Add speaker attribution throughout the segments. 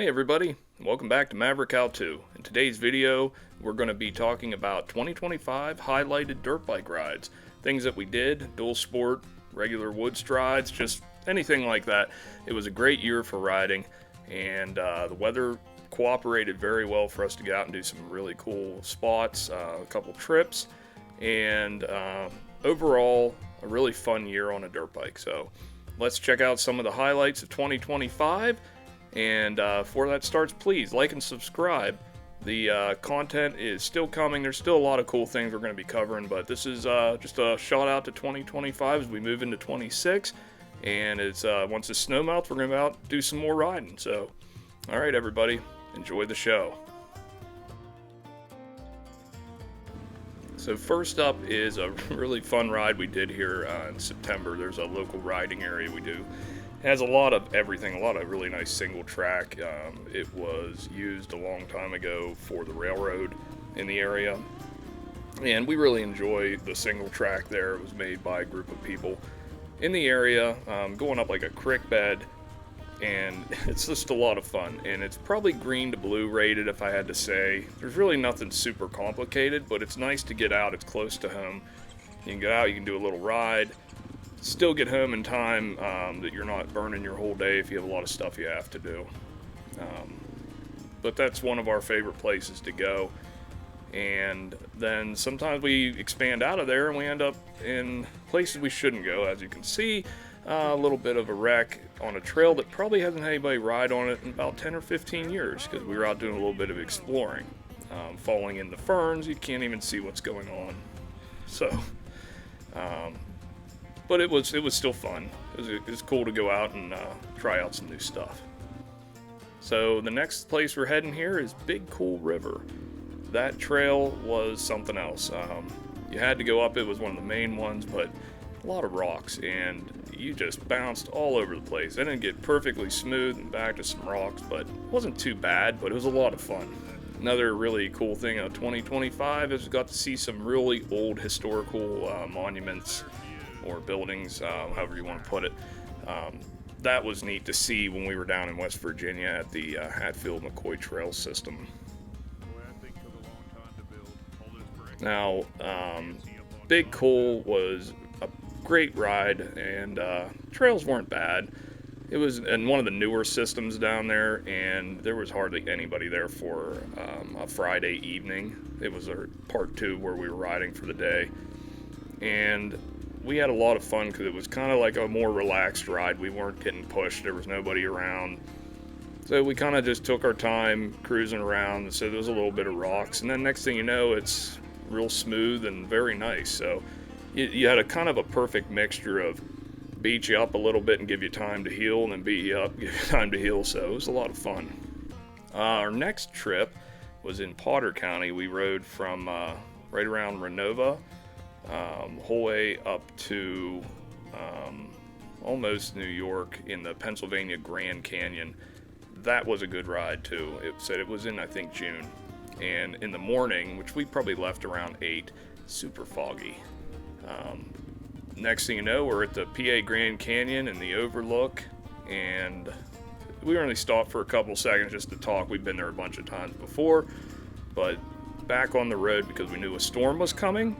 Speaker 1: Hey everybody, welcome back to Maverick How 2. In today's video, we're going to be talking about 2025 highlighted dirt bike rides. Things that we did, dual sport, regular wood strides, just anything like that. It was a great year for riding, and the weather cooperated very well for us to get out and do some really cool spots, a couple trips, and overall, a really fun year on a dirt bike. So let's check out some of the highlights of 2025. And before that starts, please like and subscribe. The content is still coming. There's still a lot of cool things we're going to be covering, but this is just a shout out to 2025 as we move into 26. And it's once the snow melts, we're going to go out do some more riding. So, all right, everybody, enjoy the show. So first up is a really fun ride we did here in September. There's a local riding area we do. It has a lot of everything, a lot of really nice single track. It was used a long time ago for the railroad in the area, and we really enjoy the single track there. It was made by a group of people in the area, going up like a creek bed, and it's just a lot of fun. And it's probably green to blue rated, if I had to say. There's really nothing super complicated, but it's nice to get out. It's close to home. You can get out, you can do a little ride, still get home in time, that you're not burning your whole day if you have a lot of stuff you have to do. But that's one of our favorite places to go. And then sometimes we expand out of there and we end up in places we shouldn't go. As you can see, a little bit of a wreck on a trail that probably hasn't had anybody ride on it in about 10 or 15 years, because we were out doing a little bit of exploring. Falling in the ferns, you can't even see what's going on. So, but it was still fun. It was cool to go out and try out some new stuff. So the next place we're heading here is Big Cool River. That trail was something else. You had to go up. It was one of the main ones, but a lot of rocks, and you just bounced all over the place. I didn't get perfectly smooth and back to some rocks, but it wasn't too bad, but it was a lot of fun. Another really cool thing of 2025 is we got to see some really old historical monuments or buildings, however you want to put it. That was neat to see when we were down in West Virginia at the Hatfield-McCoy Trail System. Now, Big Cool was a great ride, and trails weren't bad. It was in one of the newer systems down there, and there was hardly anybody there for a Friday evening. It was our part 2 where we were riding for the day, and we had a lot of fun because it was kind of like a more relaxed ride. We weren't getting pushed. There was nobody around. So we kind of just took our time cruising around. So there was a little bit of rocks, and then next thing you know, it's real smooth and very nice. So you had a kind of a perfect mixture of beat you up a little bit and give you time to heal, and then beat you up, give you time to heal. So it was a lot of fun. Our next trip was in Potter County. We rode from right around Renova, whole way up to almost New York in the Pennsylvania Grand Canyon. That was a good ride too. It said it was in, I think, June. And in the morning, which we probably left around 8, super foggy. Next thing you know, we're at the PA Grand Canyon and the overlook, and we only stopped for a couple seconds just to talk. We've been there a bunch of times before, but back on the road because we knew a storm was coming.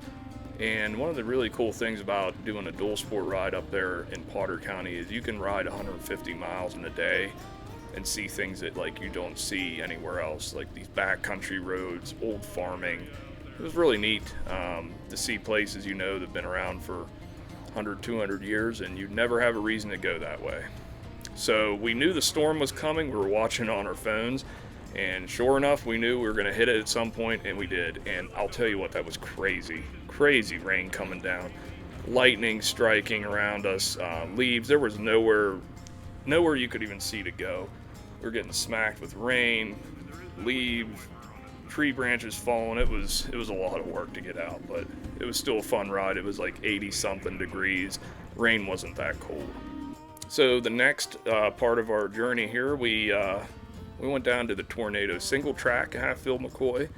Speaker 1: And one of the really cool things about doing a dual sport ride up there in Potter County is you can ride 150 miles in a day and see things that like you don't see anywhere else, like these backcountry roads, old farming. It was really neat to see places that have been around for 100, 200 years, and you'd never have a reason to go that way. So we knew the storm was coming. We were watching on our phones, and sure enough, we knew we were going to hit it at some point, and we did. And I'll tell you what, that was crazy rain coming down, lightning striking around us, leaves. There was nowhere you could even see to go. We were getting smacked with rain, leaves, tree branches falling. It was a lot of work to get out, but it was still a fun ride. It was like 80 something degrees. Rain wasn't that cold. So the next part of our journey here, we went down to the Tornado single track at Hatfield-McCoy.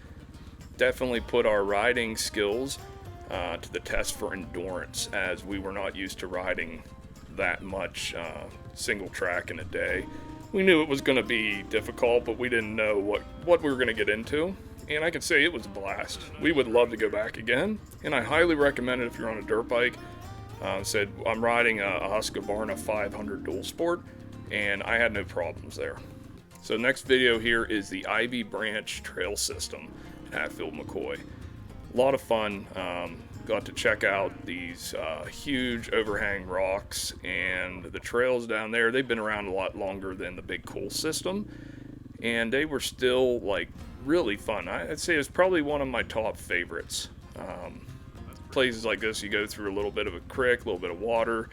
Speaker 1: Definitely put our riding skills to the test for endurance, as we were not used to riding that much single track in a day. we knew it was going to be difficult, but we didn't know what we were going to get into. And I can say it was a blast. We would love to go back again, and I highly recommend it if you're on a dirt bike. I'm riding a Husqvarna 500 Dual Sport, and I had no problems there. So next video here is the Ivy Branch Trail System in Hatfield-McCoy. A lot of fun. Got to check out these huge overhang rocks, and the trails down there, they've been around a lot longer than the Big Cool system, and they were still like really fun. I'd say it's probably one of my top favorites. Places like this, you go through a little bit of a creek, a little bit of water,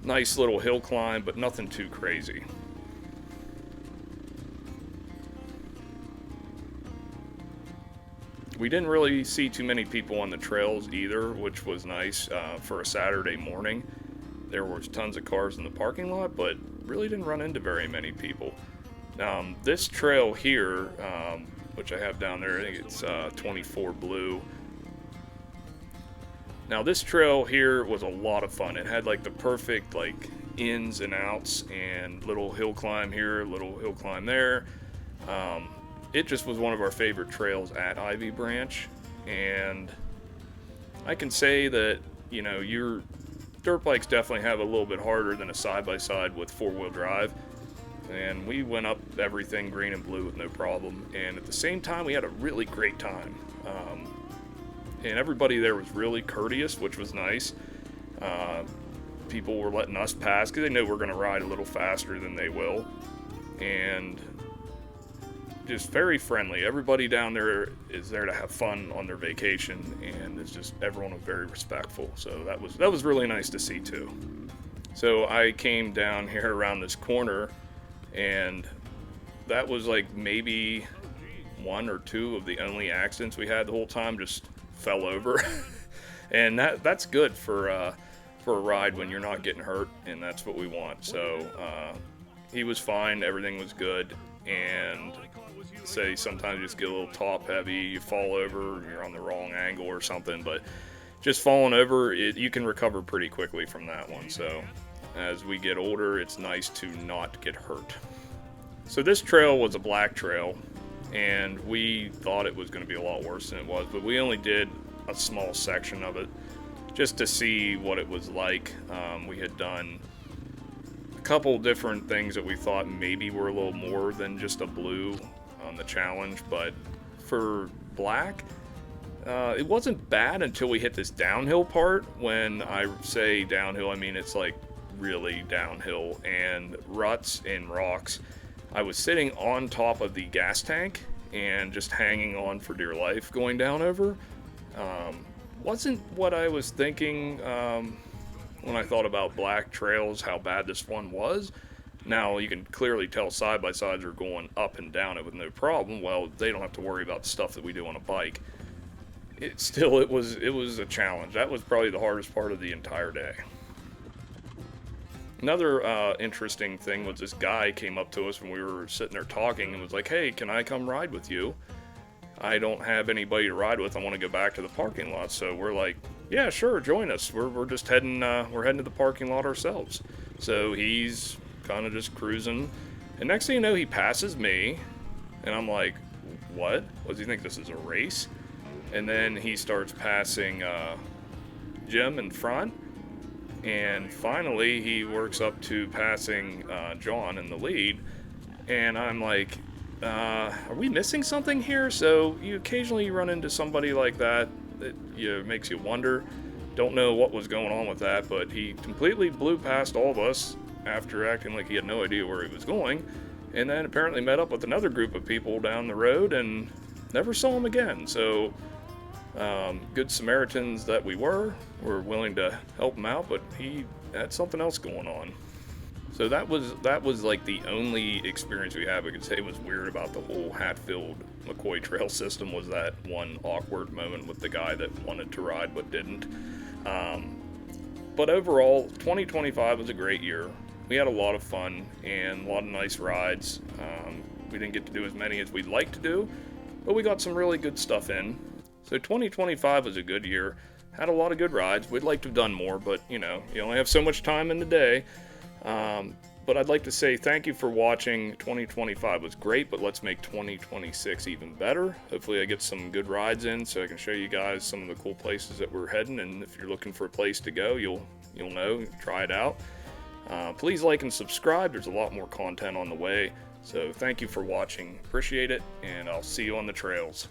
Speaker 1: nice little hill climb, but nothing too crazy. We didn't really see too many people on the trails either, which was nice for a Saturday morning. There was tons of cars in the parking lot, but really didn't run into very many people. This trail here, which I have down there, I think it's 24 Blue. Now this trail here was a lot of fun. It had like the perfect like ins and outs, and little hill climb here, little hill climb there. It just was one of our favorite trails at Ivy Branch, and I can say that, you know, your dirt bikes definitely have a little bit harder than a side-by-side with four-wheel drive, and we went up everything green and blue with no problem, and at the same time we had a really great time. And everybody there was really courteous, which was nice. People were letting us pass because they know we're going to ride a little faster than they will, and just very friendly. Everybody down there is there to have fun on their vacation, and it's just everyone was very respectful. So that was really nice to see too. So I came down here around this corner, and that was like maybe one or two of the only accidents we had the whole time. Just fell over, and that's good for a ride when you're not getting hurt, and that's what we want. So he was fine, everything was good, and say sometimes you just get a little top heavy, you fall over, you're on the wrong angle or something, but just falling over, you can recover pretty quickly from that one. So as we get older, it's nice to not get hurt. So this trail was a black trail, and we thought it was going to be a lot worse than it was, but we only did a small section of it just to see what it was like. We had done a couple different things that we thought maybe were a little more than just a blue on the challenge, but for black, it wasn't bad until we hit this downhill part. When I say downhill, I mean it's like really downhill, and ruts and rocks. I was sitting on top of the gas tank and just hanging on for dear life going down over. Wasn't what I was thinking when I thought about black trails, how bad this one was. Now you can clearly tell side-by-sides are going up and down it with no problem. Well, they don't have to worry about the stuff that we do on a bike. It was a challenge. That was probably the hardest part of the entire day. Another interesting thing was this guy came up to us when we were sitting there talking and was like, "Hey, can I come ride with you? I don't have anybody to ride with. I want to go back to the parking lot." So we're like, "Yeah, sure, join us. We're just heading to the parking lot ourselves." So he's kind of just cruising, and next thing you know, he passes me, and I'm like, "What? Does he think this is a race?" And then he starts passing Jim in front. And finally, he works up to passing John in the lead, and I'm like, are we missing something here? So you occasionally run into somebody like that makes you wonder. Don't know what was going on with that, but he completely blew past all of us after acting like he had no idea where he was going, and then apparently met up with another group of people down the road and never saw him again. So good Samaritans that we were willing to help him out, but he had something else going on. So that was like the only experience we had. We could say it was weird about the whole Hatfield-McCoy trail system, was that one awkward moment with the guy that wanted to ride but didn't. But overall, 2025 was a great year. We had a lot of fun and a lot of nice rides. We didn't get to do as many as we'd like to do, but we got some really good stuff in. So 2025 was a good year. Had a lot of good rides. We'd like to have done more, but you only have so much time in the day. But I'd like to say thank you for watching. 2025 was great, but let's make 2026 even better. Hopefully I get some good rides in so I can show you guys some of the cool places that we're heading, and if you're looking for a place to go, you'll know, try it out. Please like and subscribe. There's a lot more content on the way. So thank you for watching. Appreciate it, and I'll see you on the trails.